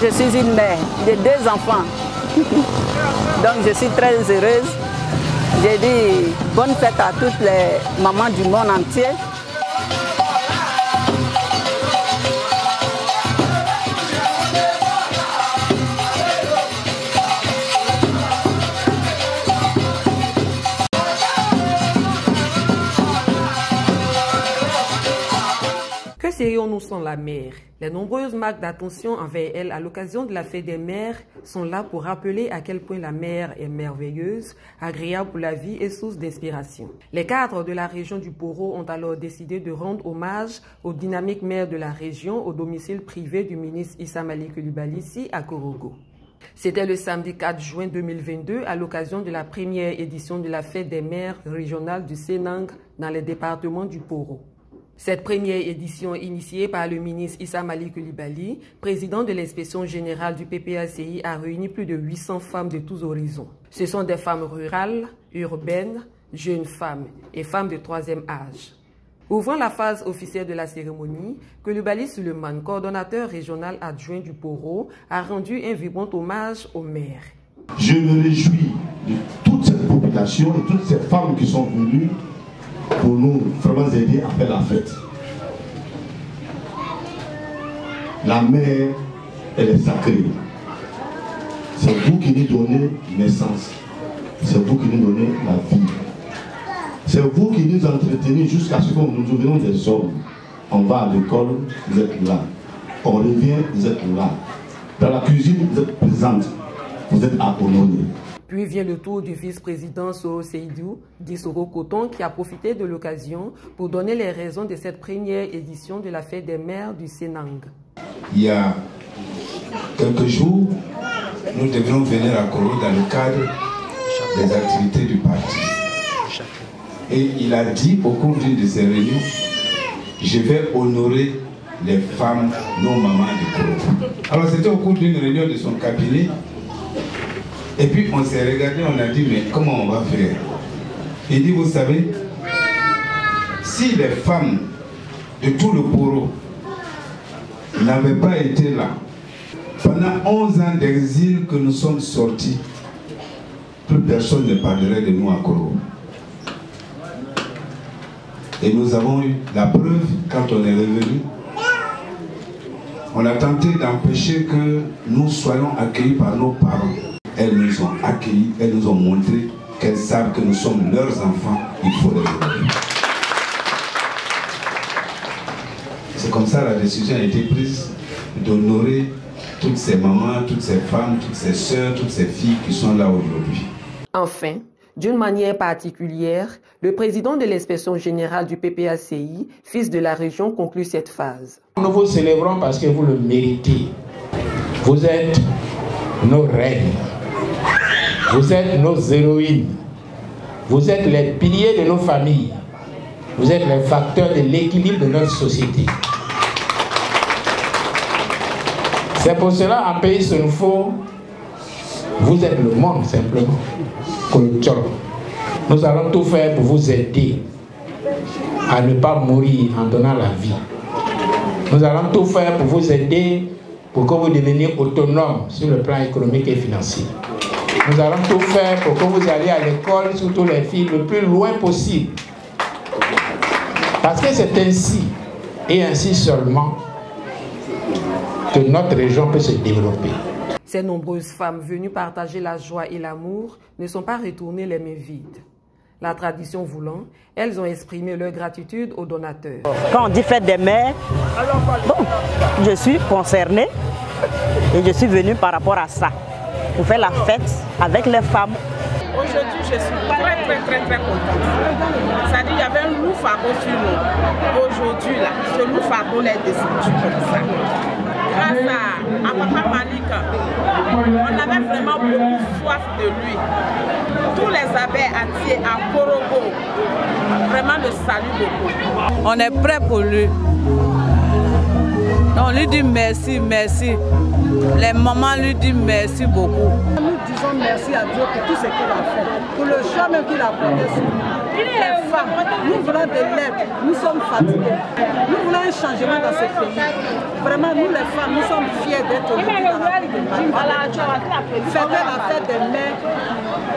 Je suis une mère de 2 enfants. Donc je suis très heureuse. J'ai dit bonne fête à toutes les mamans du monde entier. Que serions-nous sans la mère? Les nombreuses marques d'attention envers elle à l'occasion de la fête des mères sont là pour rappeler à quel point la mère est merveilleuse, agréable pour la vie et source d'inspiration. Les cadres de la région du Poro ont alors décidé de rendre hommage aux dynamiques mères de la région au domicile privé du ministre Issa Malik Coulibaly ici à Korogo. C'était le samedi 4 juin 2022 à l'occasion de la première édition de la fête des mères régionales du Sénang dans les départements du Poro. Cette première édition initiée par le ministre Issa Malik Coulibaly, président de l'inspection générale du PPACI, a réuni plus de 800 femmes de tous horizons. Ce sont des femmes rurales, urbaines, jeunes femmes et femmes de 3e âge. Ouvrant la phase officielle de la cérémonie, Coulibaly Suleiman, coordonnateur régional adjoint du Poro, a rendu un vibrant hommage aux mères. Je me réjouis de toute cette population et toutes ces femmes qui sont venues pour nous vraiment aider à faire la fête. La mère, elle est sacrée. C'est vous qui nous donnez naissance. C'est vous qui nous donnez la vie. C'est vous qui nous entretenez jusqu'à ce que nous devenions des hommes. On va à l'école, vous êtes là. On revient, vous êtes là. Dans la cuisine, vous êtes présente. Vous êtes à honorer. Puis vient le tour du vice-président Soro Seydou, dit Soro Coton, qui a profité de l'occasion pour donner les raisons de cette première édition de la fête des mères du Sénang. Il y a quelques jours, nous devions venir à Koro dans le cadre des activités du parti. Et il a dit au cours d'une de ses réunions, je vais honorer les femmes, nos mamans de Koro. Alors c'était au cours d'une réunion de son cabinet. Et puis on s'est regardé, on a dit, mais comment on va faire? Il dit, vous savez, si les femmes de tout le Poro n'avaient pas été là, pendant 11 ans d'exil que nous sommes sortis, plus personne ne parlerait de nous à Koro. Et nous avons eu la preuve quand on est revenu. On a tenté d'empêcher que nous soyons accueillis par nos parents. Elles nous ont accueillis, elles nous ont montré qu'elles savent que nous sommes leurs enfants, il faut les honorer. C'est comme ça la décision a été prise d'honorer toutes ces mamans, toutes ces femmes, toutes ces sœurs, toutes ces filles qui sont là aujourd'hui. Enfin, d'une manière particulière, le président de l'inspection générale du PPACI, fils de la région, conclut cette phase. Nous vous célébrons parce que vous le méritez. Vous êtes nos reines. Vous êtes nos héroïnes. Vous êtes les piliers de nos familles. Vous êtes les facteurs de l'équilibre de notre société. C'est pour cela, en pays ce nous faut, vous êtes le monde simplement. Nous allons tout faire pour vous aider à ne pas mourir en donnant la vie. Nous allons tout faire pour vous aider pour que vous deveniez autonome sur le plan économique et financier. Nous allons tout faire pour que vous alliez à l'école, surtout les filles, le plus loin possible. Parce que c'est ainsi, et ainsi seulement, que notre région peut se développer. Ces nombreuses femmes venues partager la joie et l'amour ne sont pas retournées les mains vides. La tradition voulant, elles ont exprimé leur gratitude aux donateurs. Quand on dit fête des mères, bon, je suis concernée et je suis venue par rapport à ça, pour faire la fête avec les femmes. Aujourd'hui, je suis très contente. C'est-à-dire qu'il y avait un loup fardeau sur nous. Aujourd'hui, là, ce loup fardeau est descendu comme ça. Grâce à Papa Malik, on avait vraiment beaucoup soif de lui. Tous les abbés entiers à Korogo, vraiment le saluent beaucoup. On est prêt pour lui. On lui dit merci, merci. Les mamans lui disent merci beaucoup. Nous disons merci à Dieu pour tout ce qu'il a fait, pour le choix même qu'il a porté sur nous. Les femmes, nous voulons de l'aide, nous sommes fatigués. Nous voulons un changement dans ce pays. Vraiment, nous les femmes, nous sommes fiers d'être aujourd'hui dans la vie de Marie. Fêter la fête des mères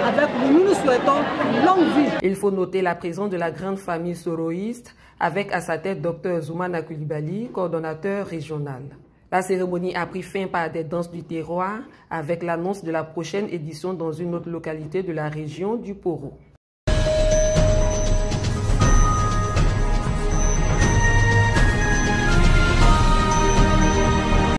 avec nous. Nous nous souhaitons longue vie. Il faut noter la présence de la grande famille soroïste avec à sa tête Dr Zoumana Coulibaly, coordonnateur régional. La cérémonie a pris fin par des danses du terroir avec l'annonce de la prochaine édition dans une autre localité de la région du Poro.